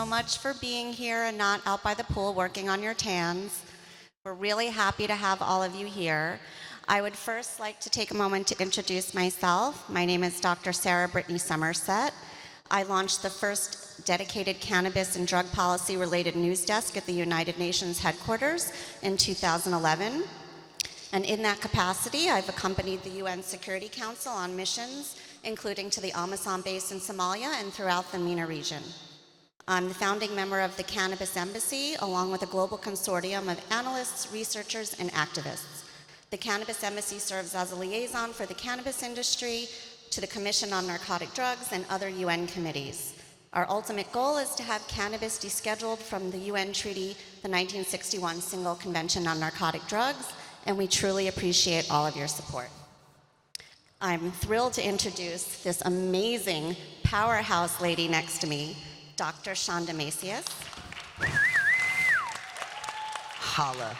so much for being here and not out by the pool working on your tans. We're really happy to have all of you here. I would first like to take a moment to introduce myself. My name is Dr. Sarah Brittany Somerset. I launched the first dedicated cannabis and drug policy related news desk at the United Nations headquarters in 2011. And in that capacity, I've accompanied the UN Security Council on missions, including to the Amazon base in Somalia and throughout the MENA region. I'm the founding member of the Cannabis Embassy, along with a global consortium of analysts, researchers, and activists. The Cannabis Embassy serves as a liaison for the cannabis industry to the Commission on Narcotic Drugs and other UN committees. Our ultimate goal is to have cannabis descheduled from the UN Treaty, the 1961 Single Convention on Narcotic Drugs, and we truly appreciate all of your support. I'm thrilled to introduce this amazing powerhouse lady next to me, Dr. Shonda Macias. Holla.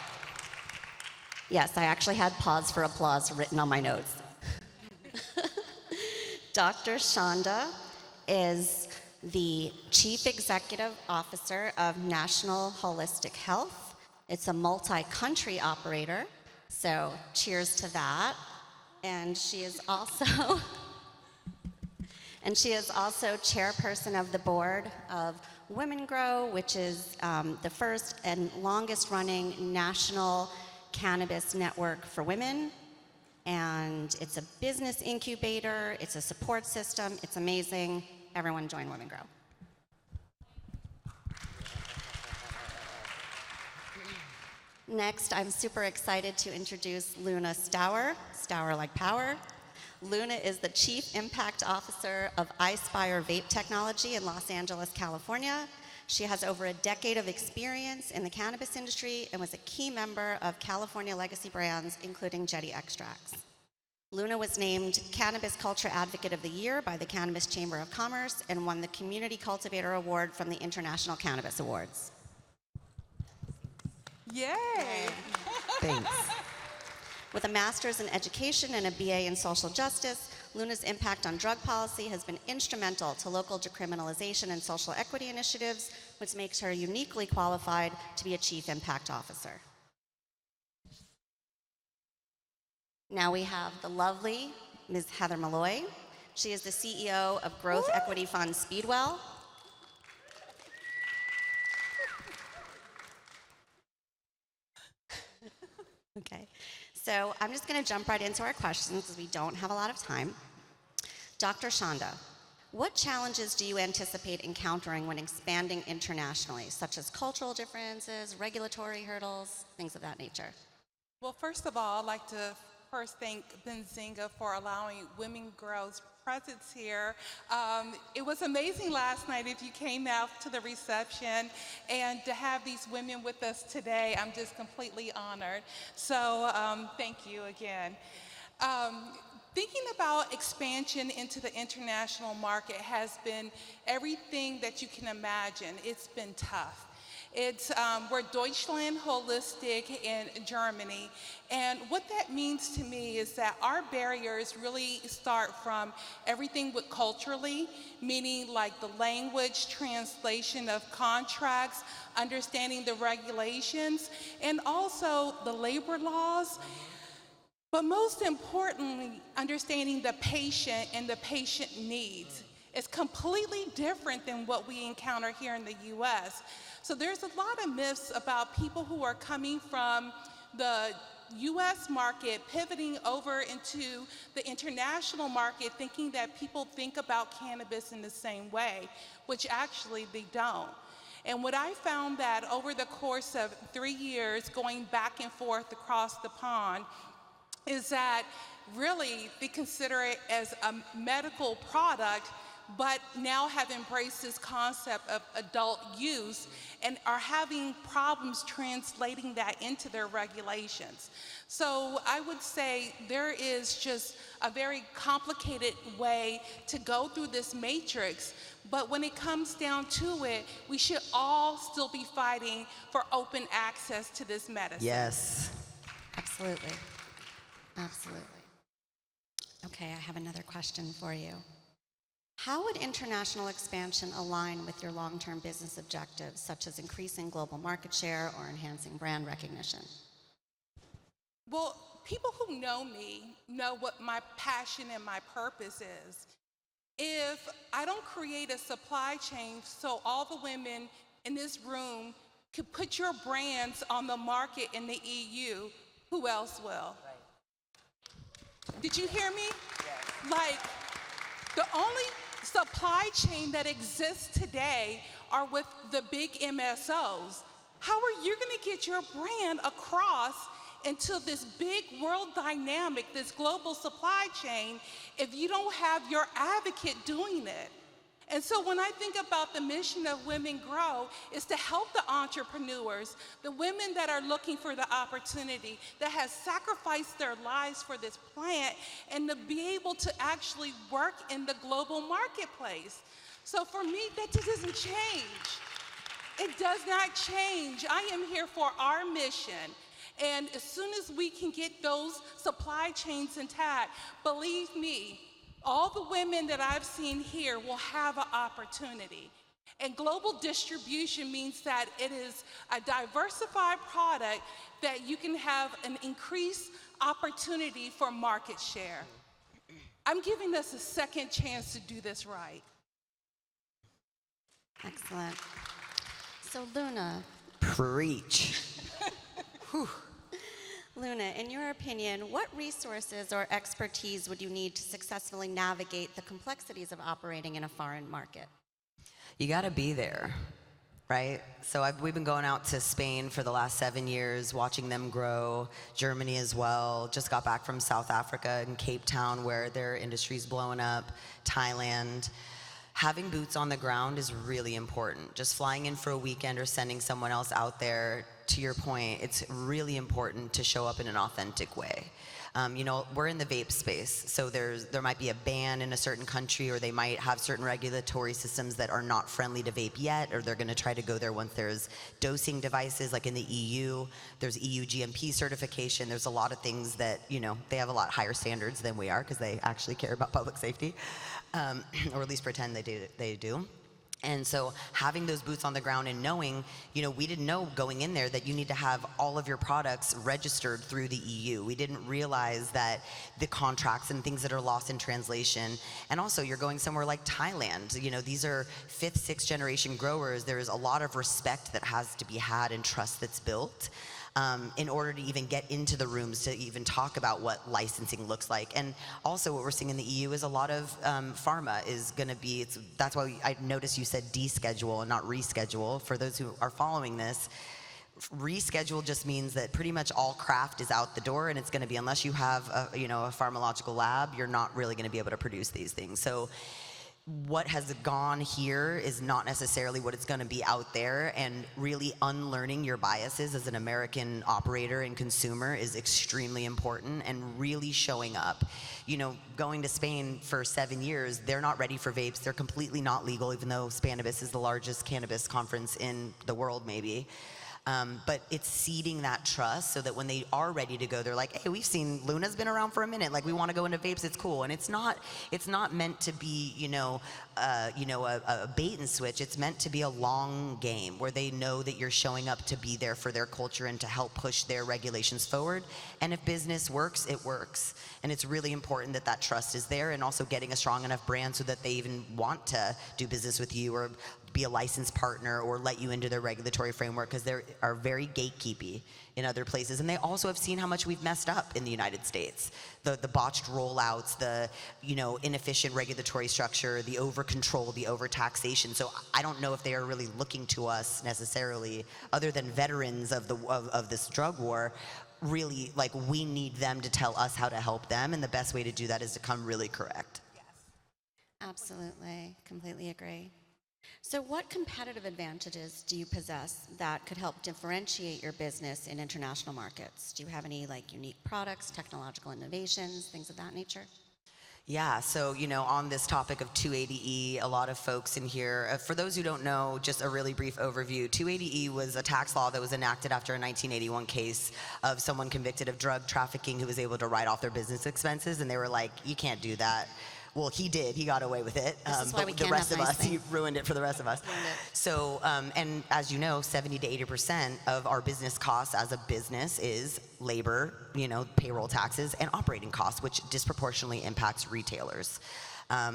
Yes, I actually had pause for applause written on my notes. Dr. Shonda is the Chief Executive Officer of National Holistic Health. It's a multi-country operator, so cheers to that. And she is also chairperson of the board of Women Grow, which is the first and longest running national cannabis network for women. And it's a business incubator, it's a support system, it's amazing. Everyone join Women Grow. Next, I'm super excited to introduce Luna Stour, Stour like power. Luna is the Chief Impact Officer of iSpire Vape Technology in Los Angeles, California. She has over a decade of experience in the cannabis industry and was a key member of California legacy brands, including Jetty Extracts. Luna was named Cannabis Culture Advocate of the Year by the Cannabis Chamber of Commerce and won the Community Cultivator Award from the International Cannabis Awards. Yay! Thanks. With a master's in education and a BA in social justice, Luna's impact on drug policy has been instrumental to local decriminalization and social equity initiatives, which makes her uniquely qualified to be a Chief Impact Officer. Now we have the lovely Ms. Heather Malloy. She is the CEO of Growth Equity Fund Speedwell. Okay, so I'm just going to jump right into our questions because we don't have a lot of time. Dr. Shonda, what challenges do you anticipate encountering when expanding internationally, such as cultural differences, regulatory hurdles, things of that nature? Well, first of all, I'd like to first thank Benzinga for allowing Women Grow's presence here. It was amazing last night if you came out to the reception, and to have these women with us today, I'm just completely honored. So thank you again. Thinking about expansion into the international market has been everything that you can imagine. It's been tough. We're Deutschland Holistic in Germany, and what that means to me is that our barriers really start from everything with culturally, meaning like the language, translation of contracts, understanding the regulations, and also the labor laws. But most importantly, understanding the patient and the patient needs. It's completely different than what we encounter here in the US. So there's a lot of myths about people who are coming from the US market, pivoting over into the international market, thinking that people think about cannabis in the same way, which actually they don't. And what I found that over the course of 3 years, going back and forth across the pond, is that really they consider it as a medical product, but now have embraced this concept of adult use and are having problems translating that into their regulations. So I would say there is just a very complicated way to go through this matrix, but when it comes down to it, we should all still be fighting for open access to this medicine. Yes. Absolutely. Absolutely. Okay, I have another question for you. How would international expansion align with your long-term business objectives, such as increasing global market share or enhancing brand recognition? Well, people who know me know what my passion and my purpose is. If I don't create a supply chain so all the women in this room could put your brands on the market in the EU, who else will? Did you hear me? Like, the only supply chain that exists today are with the big MSOs. How are you going to get your brand across into this big world dynamic, this global supply chain, if you don't have your advocate doing it? And so when I think about the mission of Women Grow, is to help the entrepreneurs, the women that are looking for the opportunity, that has sacrificed their lives for this plant, and to be able to actually work in the global marketplace. So for me, that just doesn't change. It does not change. I am here for our mission. And as soon as we can get those supply chains intact, believe me, all the women that I've seen here will have an opportunity. And global distribution means that it is a diversified product that you can have an increased opportunity for market share. I'm giving us a second chance to do this right. Excellent. So Luna, Preach. Luna, in your opinion, what resources or expertise would you need to successfully navigate the complexities of operating in a foreign market? You got to be there, right? So we've been going out to Spain for the last 7 years, watching them grow, Germany as well. Just got back from South Africa and Cape Town, where their industry's blowing up, Thailand. Having boots on the ground is really important. Just flying in for a weekend or sending someone else out there, to your point, it's really important to show up in an authentic way. We're in the vape space, so there might be a ban in a certain country, or they might have certain regulatory systems that are not friendly to vape yet, or they're going to try to go there once there's dosing devices, like in the EU. There's EU GMP certification. There's a lot of things that, they have a lot higher standards than we are, because they actually care about public safety, or at least pretend they do. And so having those boots on the ground and knowing, we didn't know going in there that you need to have all of your products registered through the EU. We didn't realize that the contracts and things that are lost in translation. And also, you're going somewhere like Thailand. These are 5th, 6th generation growers. There's a lot of respect that has to be had and trust that's built. In order to even get into the rooms to even talk about what licensing looks like. And also what we're seeing in the EU is a lot of pharma is going to be, that's why I noticed you said deschedule and not reschedule. For those who are following this, reschedule just means that pretty much all craft is out the door, and it's going to be, unless you have a pharmacological lab, you're not really going to be able to produce these things. So what has gone here is not necessarily what it's going to be out there, and really unlearning your biases as an American operator and consumer is extremely important, and really showing up. Going to Spain for 7 years, they're not ready for vapes. They're completely not legal, even though Spanibus is the largest cannabis conference in the world, maybe. But it's seeding that trust so that when they are ready to go, they're like, hey, we've seen Luna's been around for a minute. Like, we want to go into vapes. It's cool. And it's not meant to be, a bait and switch. It's meant to be a long game where they know that you're showing up to be there for their culture and to help push their regulations forward. And if business works, it works. And it's really important that that trust is there, and also getting a strong enough brand so that they even want to do business with you or be a licensed partner or let you into their regulatory framework, because they are very gatekeepy in other places. And they also have seen how much we've messed up in the United States. The botched rollouts, the inefficient regulatory structure, the over control, the over taxation. So I don't know if they are really looking to us necessarily, other than veterans of this drug war. Really, like, we need them to tell us how to help them, and the best way to do that is to come really correct. Yes. Absolutely, completely agree. So what competitive advantages do you possess that could help differentiate your business in international markets? Do you have any unique products, technological innovations, things of that nature? Yeah, so, on this topic of 280E, a lot of folks in here, for those who don't know, just a really brief overview, 280E was a tax law that was enacted after a 1981 case of someone convicted of drug trafficking who was able to write off their business expenses, and they were like, you can't do that. Well, he did. He got away with it. This is why but we the can't rest have of nice us, he things. ruined it for the rest of us. So, and as you know, 70 to 80% of our business costs as a business is labor, payroll taxes, and operating costs, which disproportionately impacts retailers.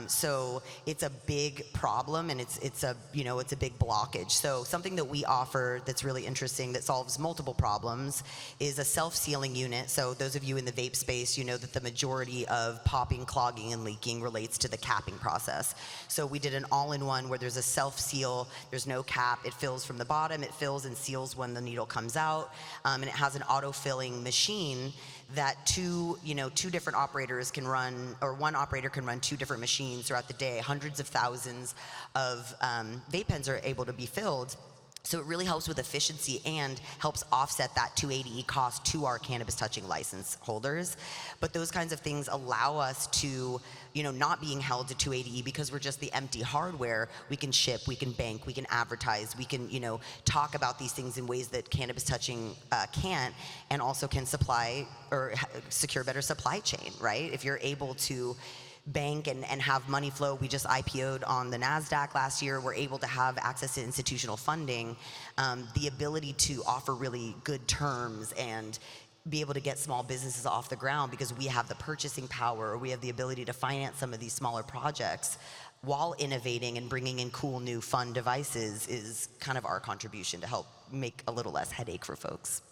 So it's a big problem, and it's a big blockage. So something that we offer that's really interesting that solves multiple problems is a self-sealing unit. So those of you in the vape space, you know that the majority of popping, clogging, and leaking relates to the capping process. So we did an all-in-one where there's a self-seal, there's no cap, it fills from the bottom, it fills and seals when the needle comes out, and it has an auto-filling machine that two different operators can run, or one operator can run 2 different machines throughout the day. Hundreds of thousands of vape pens are able to be filled. So it really helps with efficiency and helps offset that 280E cost to our cannabis touching license holders. But those kinds of things allow us to, not being held to 280E because we're just the empty hardware. We can ship, we can bank, we can advertise, we can, talk about these things in ways that cannabis touching can't, and also can supply or secure better supply chain, right? If you're able to bank and have money flow. We just IPO'd on the NASDAQ last year. We're able to have access to institutional funding, the ability to offer really good terms and be able to get small businesses off the ground because we have the purchasing power, or we have the ability to finance some of these smaller projects while innovating and bringing in cool new fun devices is kind of our contribution to help make a little less headache for folks.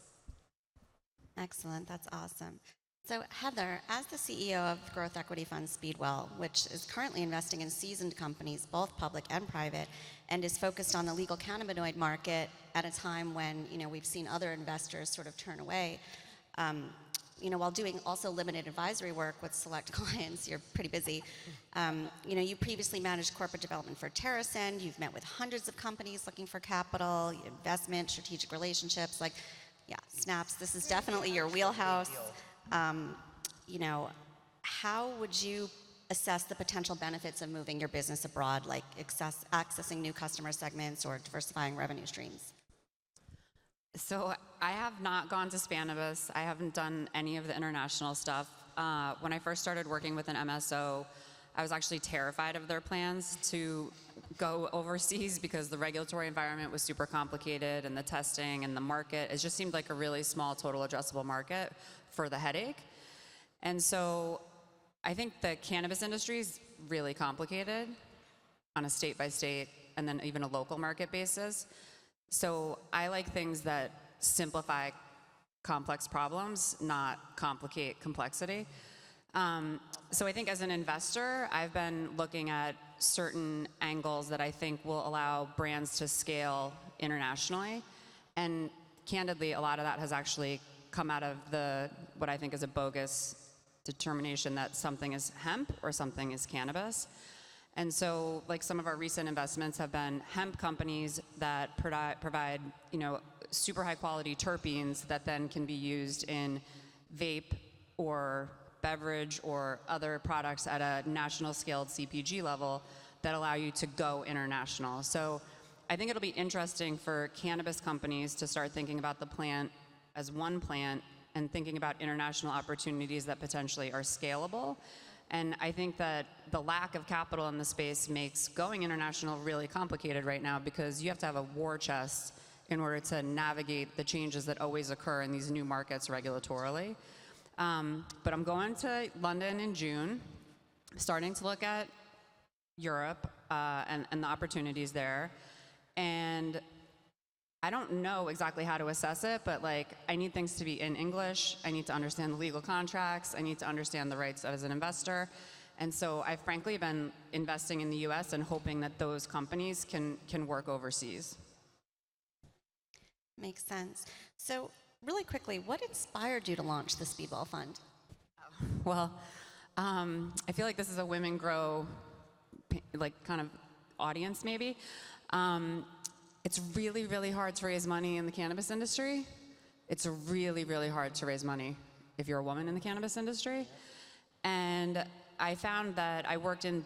Excellent, that's awesome. So Heather, as the CEO of growth equity fund Speedwell, which is currently investing in seasoned companies, both public and private, and is focused on the legal cannabinoid market at a time when we've seen other investors sort of turn away, while doing also limited advisory work with select clients, you're pretty busy. You previously managed corporate development for TerraSend. You've met with hundreds of companies looking for capital, investment, strategic relationships. Snaps. This is definitely your wheelhouse. How would you assess the potential benefits of moving your business abroad, like accessing new customer segments or diversifying revenue streams? So I have not gone to Spanibus. I haven't done any of the international stuff. When I first started working with an MSO, I was actually terrified of their plans to go overseas because the regulatory environment was super complicated, and the testing and the market, it just seemed like a really small total addressable market for the headache. And so I think the cannabis industry is really complicated on a state by state and then even a local market basis. So I like things that simplify complex problems, not complicate complexity. So I think as an investor, I've been looking at certain angles that I think will allow brands to scale internationally. And candidly, a lot of that has actually come out of what I think is a bogus determination that something is hemp or something is cannabis. And so, some of our recent investments have been hemp companies that provide, super high quality terpenes that then can be used in vape or beverage or other products at a national scaled CPG level that allow you to go international. So I think it'll be interesting for cannabis companies to start thinking about the plant as one plant and thinking about international opportunities that potentially are scalable. And I think that the lack of capital in the space makes going international really complicated right now because you have to have a war chest in order to navigate the changes that always occur in these new markets regulatorily. But I'm going to London in June, starting to look at Europe and the opportunities there. And I don't know exactly how to assess it, but I need things to be in English. I need to understand the legal contracts. I need to understand the rights as an investor. And so I've frankly been investing in the US and hoping that those companies can work overseas. Makes sense. So really quickly, what inspired you to launch the Speedwell Fund? Well, I feel like this is a women grow kind of audience maybe. It's really, really hard to raise money in the cannabis industry. It's really, really hard to raise money if you're a woman in the cannabis industry. And I found that I worked in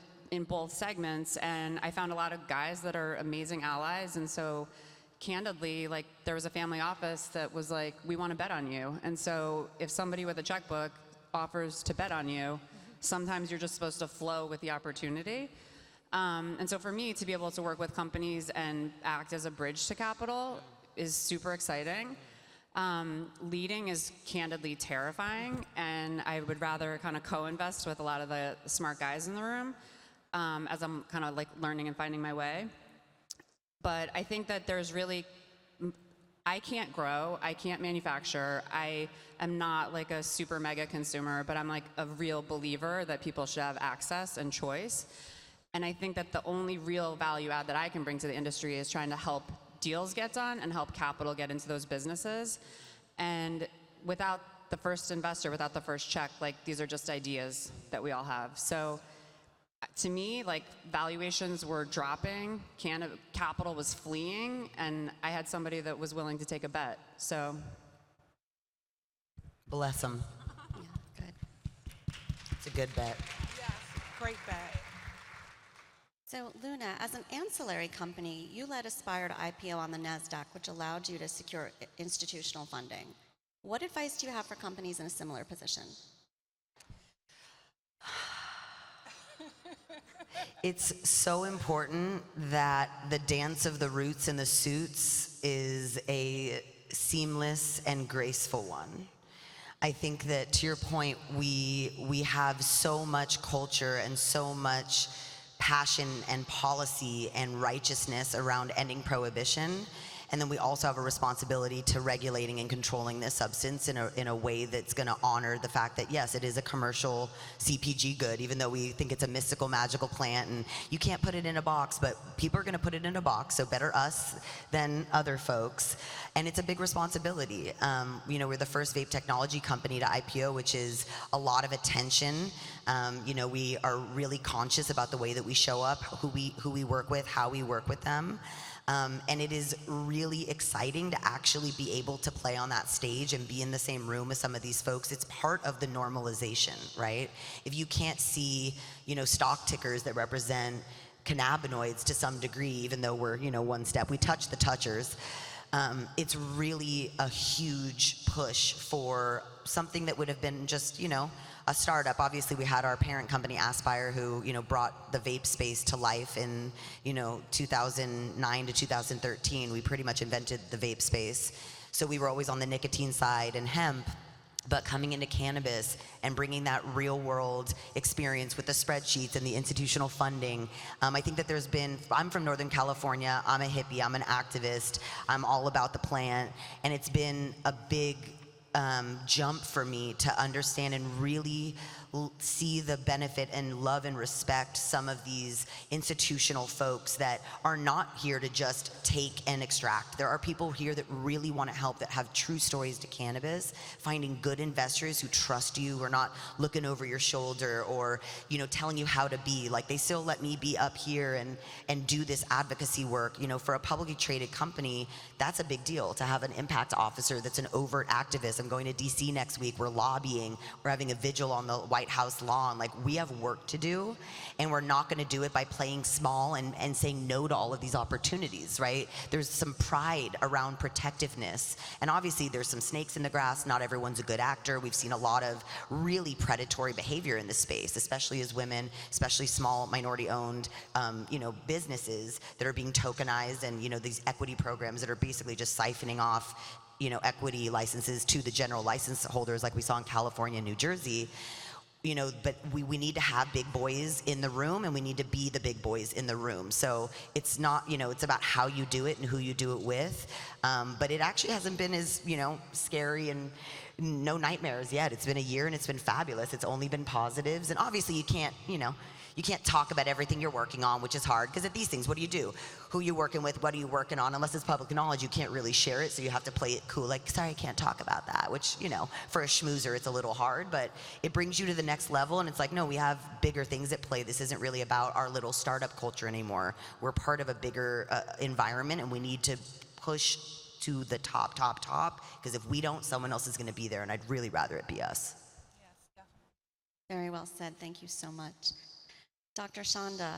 both segments, and I found a lot of guys that are amazing allies. And so candidly, there was a family office that was like, we want to bet on you. And so if somebody with a checkbook offers to bet on you, sometimes you're just supposed to flow with the opportunity. And so for me to be able to work with companies and act as a bridge to capital is super exciting. Leading is candidly terrifying, and I would rather kind of co-invest with a lot of the smart guys in the room as I'm kind of like learning and finding my way. But I think that there's really, I can't grow, I can't manufacture, I am not like a super mega consumer, but I'm like a real believer that people should have access and choice. And I think that the only real value add that I can bring to the industry is trying to help deals get done and help capital get into those businesses. And without the first investor, without the first check, like these are just ideas that we all have. So to me, like valuations were dropping, capital was fleeing, and I had somebody that was willing to take a bet. So Bless them. Yeah, good. It's a good bet. Yes, great bet. So Luna, as an ancillary company, you led Aspire to IPO on the NASDAQ, which allowed you to secure institutional funding. What advice do you have for companies in a similar position? It's so important that the dance of the roots and the suits is a seamless and graceful one. I think that, to your point, we have so much culture and so much passion and policy and righteousness around ending prohibition. And then we also have a responsibility to regulating and controlling this substance in a way that's going to honor the fact that, yes, it is a commercial CPG good, even though we think it's a mystical, magical plant and you can't put it in a box, but people are going to put it in a box, so better us than other folks. And it's a big responsibility. You know, we're the first vape technology company to IPO, which is a lot of attention. You know, we are really conscious about the way that we show up, who we work with, how we work with them. And it is really exciting to actually be able to play on that stage and be in the same room with some of these folks. It's part of the normalization, right? If you can't see, you know, stock tickers that represent cannabinoids to some degree, even though we're, you know, one step, we touch the touchers. It's really a huge push for something that would have been just, you know, a startup. Obviously, we had our parent company, Aspire, who, you know, brought the vape space to life in, you know, 2009 to 2013. We pretty much invented the vape space. So we were always on the nicotine side and hemp. But coming into cannabis and bringing that real world experience with the spreadsheets and the institutional funding, I think that there's been, I'm from Northern California, I'm a hippie, I'm an activist, I'm all about the plant, and it's been a big jump for me to understand and really see the benefit and love and respect some of these institutional folks that are not here to just take and extract. There are people here that really want to help, that have true stories to cannabis, finding good investors who trust you, who are not looking over your shoulder or, you know, telling you how to be. Like, they still let me be up here and do this advocacy work. You know, for a publicly traded company, that's a big deal to have an impact officer that's an overt activist. I'm going to DC next week, we're lobbying, we're having a vigil on the White House lawn. Like, we have work to do, and we're not going to do it by playing small and saying no to all of these opportunities, right? There's some pride around protectiveness, and obviously there's some snakes in the grass. Not everyone's a good actor. We've seen a lot of really predatory behavior in this space, especially as women, especially small minority-owned, you know, businesses that are being tokenized, and, you know, these equity programs that are basically just siphoning off, you know, equity licenses to the general license holders, like we saw in California and New Jersey. You know, but we need to have big boys in the room, and we need to be the big boys in the room. So it's not, you know, it's about how you do it and who you do it with. But it actually hasn't been as, you know, scary and no nightmares yet. It's been a year and it's been fabulous. It's only been positives. And obviously you can't, you know, you can't talk about everything you're working on, which is hard, because at these things, what do? Who you working with? What are you working on? Unless it's public knowledge, you can't really share it, so you have to play it cool. Like, sorry, I can't talk about that, which, you know, for a schmoozer, it's a little hard, but it brings you to the next level, and it's like, no, we have bigger things at play. This isn't really about our little startup culture anymore. We're part of a bigger environment, and we need to push to the top, because if we don't, someone else is going to be there, and I'd really rather it be us. Yes, definitely. Very well said. Thank you so much. Dr. Shonda,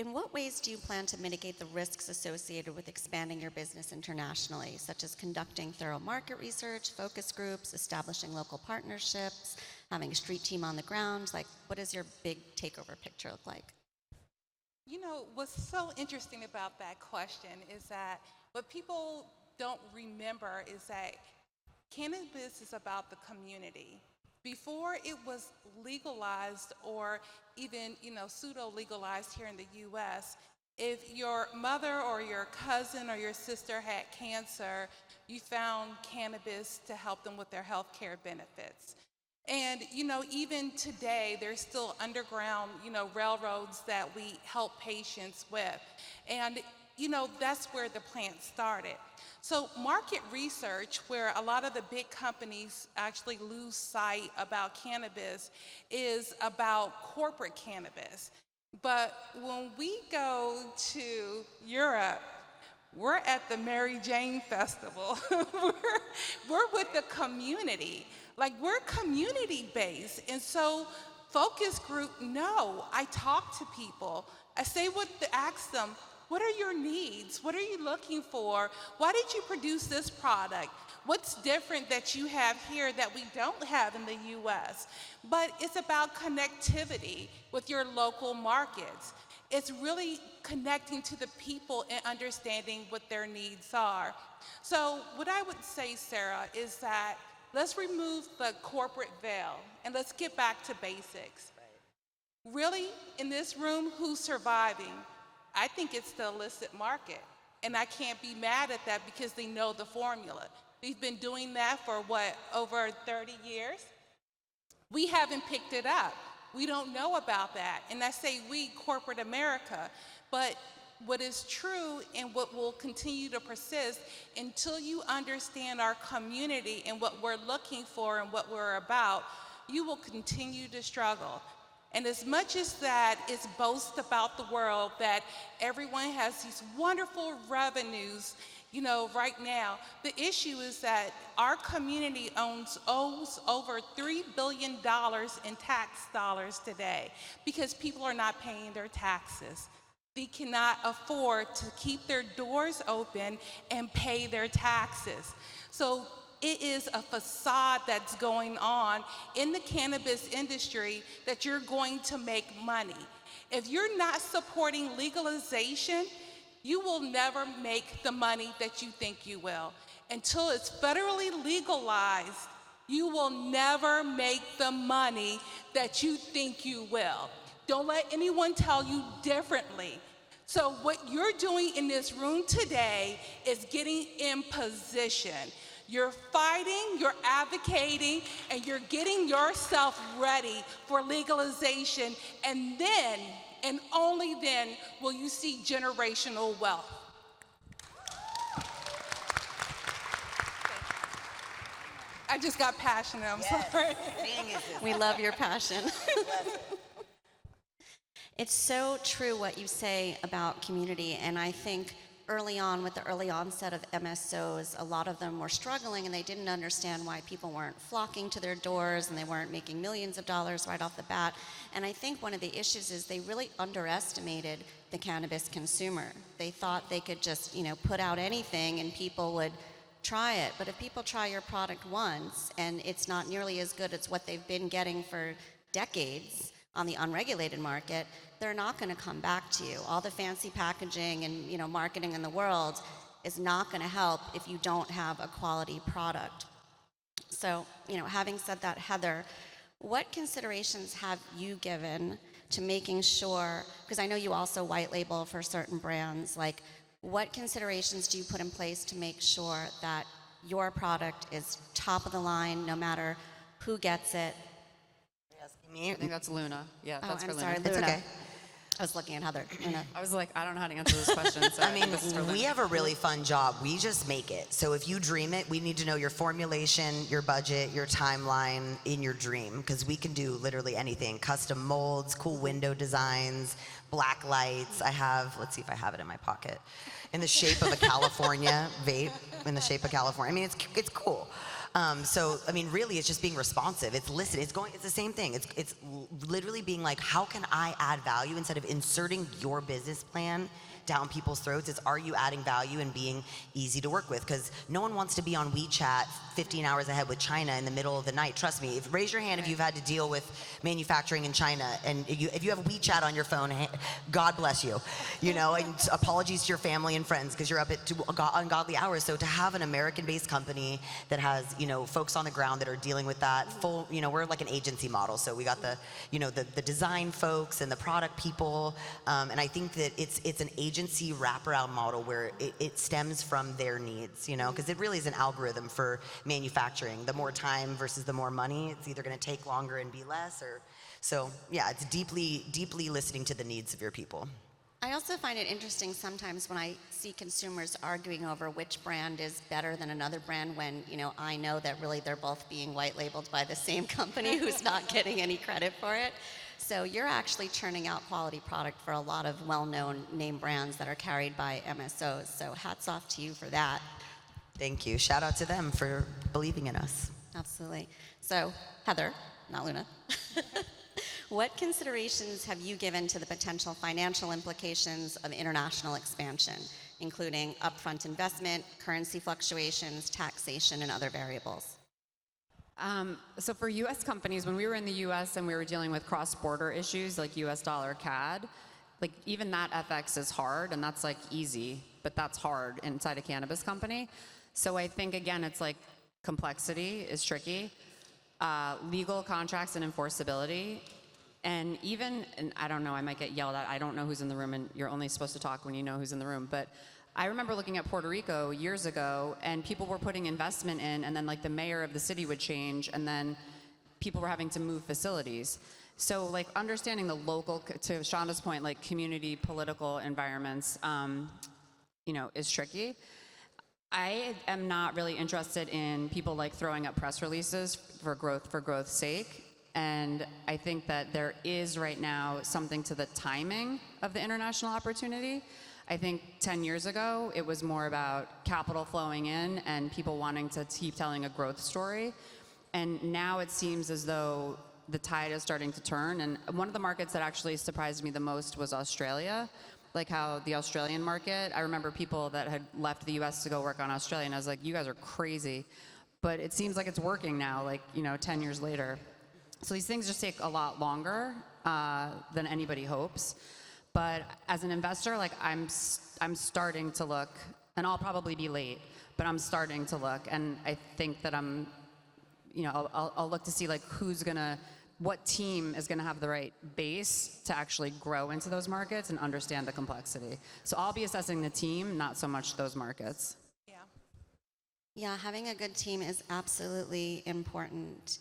in what ways do you plan to mitigate the risks associated with expanding your business internationally, such as conducting thorough market research, focus groups, establishing local partnerships, having a street team on the ground? Like, what does your big takeover picture look like? You know, what's so interesting about that question is that what people don't remember is that cannabis is about the community. Before it was legalized or even, pseudo-legalized here in the U.S., if your mother or your cousin or your sister had cancer, you found cannabis to help them with their health care benefits. And, even today, there's still underground, railroads that we help patients with. And, that's where the plant started. So market research, where a lot of the big companies actually lose sight about cannabis, is about corporate cannabis. But when we go to Europe, we're at the Mary Jane Festival. we're with the community. Like, we're community-based. And so focus group, no, I talk to people. I ask them, what are your needs? What are you looking for? Why did you produce this product? What's different that you have here that we don't have in the US? But it's about connectivity with your local markets. It's really connecting to the people and understanding what their needs are. So what I would say, Sarah, is that let's remove the corporate veil and let's get back to basics. Right. Really, in this room, who's surviving? I think it's the illicit market. And I can't be mad at that because they know the formula. We've been doing that for over 30 years? We haven't picked it up. We don't know about that. And I say we, corporate America. But what is true and what will continue to persist until you understand our community and what we're looking for and what we're about, you will continue to struggle. And as much as that is boast about the world that everyone has these wonderful revenues, right now, the issue is that our community owes over $3 billion in tax dollars today because people are not paying their taxes. They cannot afford to keep their doors open and pay their taxes. So it is a facade that's going on in the cannabis industry that you're going to make money. If you're not supporting legalization, you will never make the money that you think you will. Until it's federally legalized, you will never make the money that you think you will. Don't let anyone tell you differently. So what you're doing in this room today is getting in position. You're fighting, you're advocating, and you're getting yourself ready for legalization, and then, and only then, will you see generational wealth. I just got passionate, I'm sorry. We love your passion. It's so true what you say about community, and I think early on, with the early onset of MSOs, a lot of them were struggling and they didn't understand why people weren't flocking to their doors and they weren't making millions of dollars right off the bat. And I think one of the issues is they really underestimated the cannabis consumer. They thought they could just, put out anything and people would try it. But if people try your product once and it's not nearly as good as what they've been getting for decades on the unregulated market, they're not going to come back to you. All the fancy packaging and marketing in the world is not going to help if you don't have a quality product. So, having said that, Heather, what considerations have you given to making sure, because I know you also white label for certain brands, like what considerations do you put in place to make sure that your product is top of the line no matter who gets it? I think that's Luna. Yeah, that's for I'm Luna. sorry, Luna. It's okay. I was looking at Heather. Luna. I was like, I don't know how to answer this question. So I mean, this is for Luna. we have a really fun job. We just make it. So if you dream it, we need to know your formulation, your budget, your timeline in your dream, because we can do literally anything. Custom molds, cool window designs, black lights. Let's see if I have it in my pocket, in the shape of a California vape, in the shape of California. I mean, it's cool. So, I mean, really, it's just being responsive. It's listening. It's the same thing. It's literally being like, how can I add value instead of inserting your business plan down people's throats. It's, are you adding value and being easy to work with? Because no one wants to be on WeChat 15 hours ahead with China in the middle of the night. Trust me, raise your hand if you've had to deal with manufacturing in China, and if you have WeChat on your phone, God bless you. You know, and apologies to your family and friends because you're up at ungodly hours. So to have an American-based company that has, you know, folks on the ground that are dealing with that full, you know, we're like an agency model. So we got the, you know, the design folks and the product people, and I think that it's an agency wraparound model where it stems from their needs, you know, because it really is an algorithm for manufacturing. The more time versus the more money, it's either going to take longer and be less, or so. Yeah, it's deeply listening to the needs of your people. I also find it interesting sometimes when I see consumers arguing over which brand is better than another brand when, you know, I know that really they're both being white labeled by the same company who's not getting any credit for it. So you're actually churning out quality product for a lot of well-known name brands that are carried by MSOs. So hats off to you for that. Thank you. Shout out to them for believing in us. Absolutely. So Heather, not Luna. What considerations have you given to the potential financial implications of international expansion, including upfront investment, currency fluctuations, taxation, and other variables? So for U.S. companies, when we were in the U.S. and we were dealing with cross-border issues like U.S. dollar CAD, like even that FX is hard, and that's like easy, but that's hard inside a cannabis company. So I think, again, it's like complexity is tricky, legal contracts and enforceability. And even, and I don't know, I might get yelled at. I don't know who's in the room, and you're only supposed to talk when you know who's in the room. But I remember looking at Puerto Rico years ago, and people were putting investment in, and then like the mayor of the city would change, and then people were having to move facilities. So like understanding the local, to Shonda's point, like community political environments, you know, is tricky. I am not really interested in people like throwing up press releases for growth's sake. And I think that there is right now something to the timing of the international opportunity. I think 10 years ago, it was more about capital flowing in and people wanting to keep telling a growth story. And now it seems as though the tide is starting to turn. And one of the markets that actually surprised me the most was Australia. Like how the Australian market, I remember people that had left the US to go work on Australia, and I was like, you guys are crazy. But it seems like it's working now, like, you know, 10 years later. So these things just take a lot longer than anybody hopes. But as an investor, like I'm starting to look, and I'll probably be late, but I'm starting to look, and I think that I'm, you know, I'll look to see like what team is gonna have the right base to actually grow into those markets and understand the complexity. So I'll be assessing the team, not so much those markets. Yeah, having a good team is absolutely important.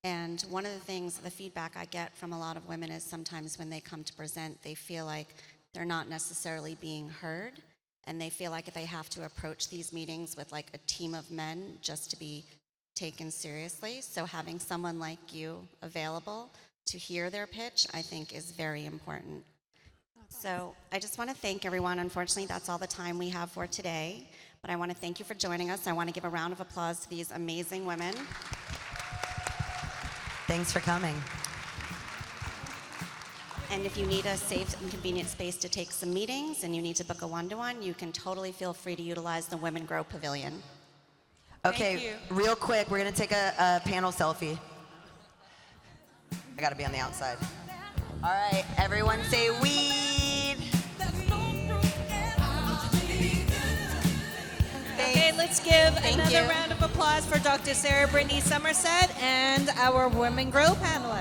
And one of the things, the feedback I get from a lot of women is sometimes when they come to present, they feel like they're not necessarily being heard, and they feel like they have to approach these meetings with like a team of men just to be taken seriously. So having someone like you available to hear their pitch, I think is very important. So I just want to thank everyone. Unfortunately, that's all the time we have for today, but I want to thank you for joining us. I want to give a round of applause to these amazing women. Thanks for coming. And if you need a safe and convenient space to take some meetings and you need to book a one-to-one, you can totally feel free to utilize the Women Grow Pavilion. Okay, real quick, we're gonna take a panel selfie. I gotta be on the outside. All right, everyone say weed. Okay, let's give another round of applause for Dr. Sarah Brittany Somerset and our Women Grow panelists.